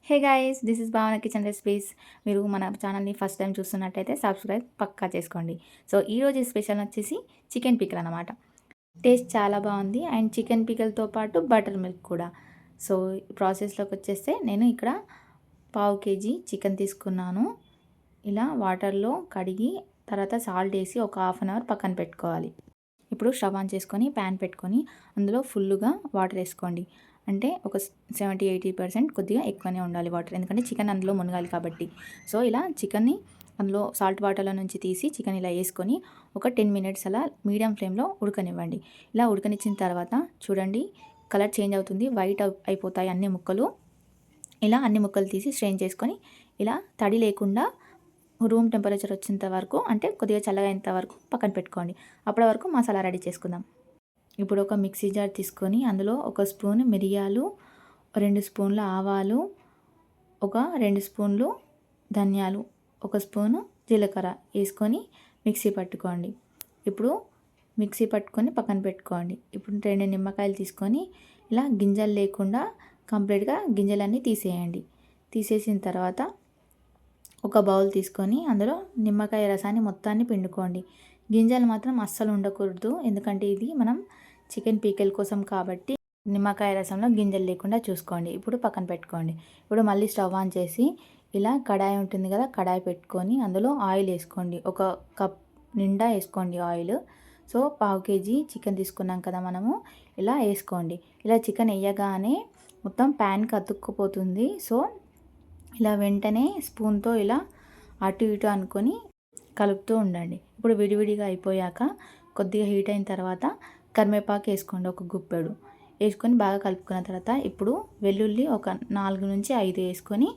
Hey guys, this is భావన kitchen recipes. మీరు మన ఛానల్ని ఫస్ట్ టైం చూస్తున్నట్టయితే సబ్స్క్రైబ్ పక్కా చేసుకోండి. సో ఈరోజు స్పెషల్ వచ్చేసి చికెన్ పికల్ అనమాట. టేస్ట్ చాలా బాగుంది అండ్ చికెన్ పికల్తో పాటు బటర్ మిల్క్ కూడా. సో ప్రాసెస్లోకి వచ్చేస్తే నేను ఇక్కడ 1/2 kg చికెన్ తీసుకున్నాను. ఇలా వాటర్లో కడిగి తర్వాత సాల్ట్ వేసి ఒక 1/2 అవర్ పక్కన పెట్టుకోవాలి. ఇప్పుడు స్టవ్ ఆన్ చేసుకొని ప్యాన్ పెట్టుకొని అందులో ఫుల్గా వాటర్ వేసుకోండి. అంటే ఒక 70-80% కొద్దిగా ఎక్కువనే ఉండాలి వాటర్, ఎందుకంటే చికెన్ అందులో మునగాలి కాబట్టి. సో ఇలా చికెన్ని అందులో సాల్ట్ వాటర్లో నుంచి తీసి చికెన్ ఇలా వేసుకొని ఒక 10 minutes అలా మీడియం ఫ్లేమ్లో ఉడకనివ్వండి. ఇలా ఉడకనిచ్చిన తర్వాత చూడండి, కలర్ చేంజ్ అవుతుంది, వైట్ అయిపోతాయి అన్ని ముక్కలు. ఇలా అన్ని ముక్కలు తీసి స్ట్రెయిన్ చేసుకొని ఇలా తడి లేకుండా రూమ్ టెంపరేచర్ వచ్చేంత వరకు, అంటే కొద్దిగా చల్లగా అయ్యేంత వరకు పక్కన పెట్టుకోండి. అప్పటి వరకు మసాలా రెడీ చేసుకుందాం. ఇప్పుడు ఒక మిక్సీ జార్ తీసుకొని అందులో 1 స్పూన్ మిరియాలు, 2 స్పూన్ల ఆవాలు, ఒక 2 స్పూన్లు ధనియాలు, 1 స్పూను జీలకర్ర వేసుకొని మిక్సీ పట్టుకోండి. ఇప్పుడు మిక్సీ పట్టుకొని పక్కన పెట్టుకోండి. ఇప్పుడు 2 నిమ్మకాయలు తీసుకొని ఇలా గింజలు లేకుండా కంప్లీట్గా గింజలన్నీ తీసేయండి. తీసేసిన తర్వాత ఒక బౌల్ తీసుకొని అందులో నిమ్మకాయ రసాన్ని మొత్తాన్ని పిండుకోండి. గింజలు మాత్రం అస్సలు ఉండకూడదు, ఎందుకంటే ఇది మనం చికెన్ పీకెల్ కోసం కాబట్టి నిమ్మకాయ రసంలో గింజలు లేకుండా చూసుకోండి. ఇప్పుడు పక్కన పెట్టుకోండి. ఇప్పుడు మళ్ళీ స్టవ్ ఆన్ చేసి ఇలా కడాయి ఉంటుంది కదా, కడాయి పెట్టుకొని అందులో ఆయిల్ వేసుకోండి. 1 కప్ నిండా వేసుకోండి ఆయిల్. సో 1/2 kg చికెన్ తీసుకున్నాం కదా మనము, ఇలా వేసుకోండి. ఇలా చికెన్ వేయగానే మొత్తం ప్యాన్కి అతుక్కుపోతుంది. సో ఇలా వెంటనే స్పూన్తో ఇలా అటు ఇటు అనుకొని కలుపుతూ ఉండండి. ఇప్పుడు విడివిడిగా అయిపోయాక కొద్దిగా హీట్ అయిన తర్వాత కరివేపాకు వేసుకోండి, 1 గుప్పెడు వేసుకొని బాగా కలుపుకున్న తర్వాత ఇప్పుడు వెల్లుల్లి ఒక 4 నుంచి 5 వేసుకొని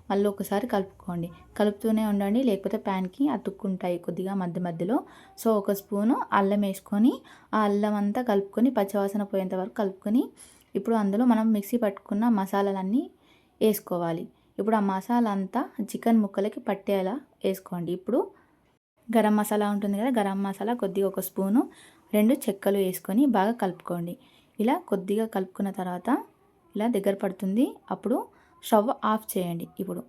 మళ్ళీ ఒకసారి కలుపుకోండి. కలుపుతూనే ఉండండి, లేకపోతే ప్యాన్కి అతుక్కుంటాయి కొద్దిగా మధ్య మధ్యలో. సో 1 స్పూను అల్లం వేసుకొని ఆ అల్లం అంతా కలుపుకొని పచ్చివాసన పోయేంత వరకు కలుపుకొని ఇప్పుడు అందులో మనం మిక్సీ పట్టుకున్న మసాలాలన్నీ వేసుకోవాలి. ఇప్పుడు ఆ మసాలా అంతా చికెన్ ముక్కలకి పట్టేలా వేసుకోండి. ఇప్పుడు గరం మసాలా ఉంటుంది కదా, గరం మసాలా కొద్దిగా 1 స్పూను, 2 చెక్కలు వేసుకొని బాగా కలుపుకోండి. ఇలా కొద్దిగా కలుపుకున్న తర్వాత ఇలా దగ్గర పడుతుంది, అప్పుడు స్టవ్ ఆఫ్ చేయండి. ఇప్పుడు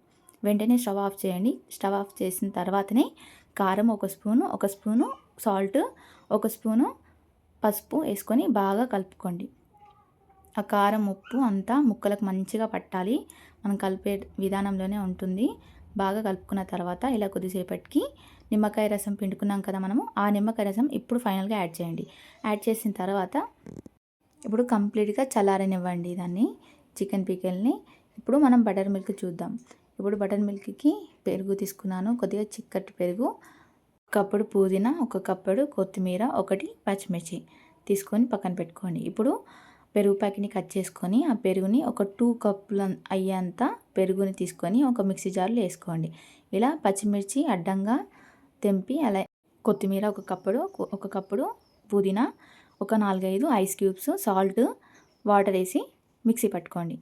వెంటనే స్టవ్ ఆఫ్ చేయండి. స్టవ్ ఆఫ్ చేసిన తర్వాతనే కారం 1 స్పూను, 1 స్పూను సాల్ట్, 1 స్పూను పసుపు వేసుకొని బాగా కలుపుకోండి. ఆ కారం ఉప్పు అంతా ముక్కలకు మంచిగా పట్టాలి, మనం కలిపే విధానంలోనే ఉంటుంది. బాగా కలుపుకున్న తర్వాత ఇలా కొద్దిసేపటికి నిమ్మకాయ రసం పిండుకున్నాం కదా మనము, ఆ నిమ్మకాయ రసం ఇప్పుడు ఫైనల్గా యాడ్ చేయండి. యాడ్ చేసిన తర్వాత ఇప్పుడు కంప్లీట్గా చల్లారనివ్వండి దాన్ని, చికెన్ పికెల్ని. ఇప్పుడు మనం బటర్ మిల్క్ చూద్దాం. ఇప్పుడు బటర్ మిల్క్కి పెరుగు తీసుకున్నాను, కొద్దిగా చిక్కటి పెరుగు, 1 కప్పుడు పుదీనా, 1 కప్పుడు కొత్తిమీర, 1 పచ్చిమిర్చి తీసుకొని పక్కన పెట్టుకోండి. ఇప్పుడు పెరుగు ప్యాకెట్ని కట్ చేసుకొని ఆ పెరుగుని ఒక 2 కప్పులు అయ్యేంత పెరుగుని తీసుకొని ఒక మిక్సీ జార్లో వేసుకోండి. ఇలా పచ్చిమిర్చి అడ్డంగా తెంపి అలా కొత్తిమీర 1 కప్పుడు పుదీనా, ఒక 4-5 ఐస్ క్యూబ్స్, సాల్ట్, వాటర్ వేసి మిక్సీ పట్టుకోండి.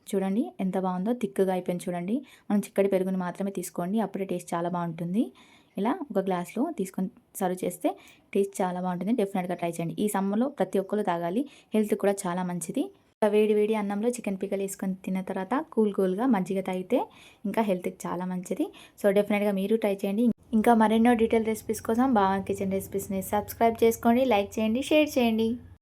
చూడండి ఎంత బాగుందో, థిక్గా అయిపోయింది చూడండి. మనం చిక్కటి పెరుగుని మాత్రమే తీసుకోండి, అప్పుడే టేస్ట్ చాలా బాగుంటుంది. ఇలా ఒక గ్లాస్లో తీసుకొని సర్వ్ చేస్తే టేస్ట్ చాలా బాగుంటుంది. డెఫినెట్గా ట్రై చేయండి. ఈ సమ్మర్లో ప్రతి ఒక్కరు తాగాలి, హెల్త్ కూడా చాలా మంచిది. వేడి వేడి అన్నంలో చికెన్ పికల్ వేసుకొని తిన్న తర్వాత కూల్గా మజ్జిగ తాగితే ఇంకా హెల్త్కి చాలా మంచిది. సో డెఫినెట్గా మీరు ట్రై చేయండి. ఇంకా మరెన్నో డీటెయిల్ రెసిపీస్ కోసం భావన కిచెన్ రెసిపీస్ని సబ్స్క్రైబ్ చేసుకోండి, లైక్ చేయండి, షేర్ చేయండి.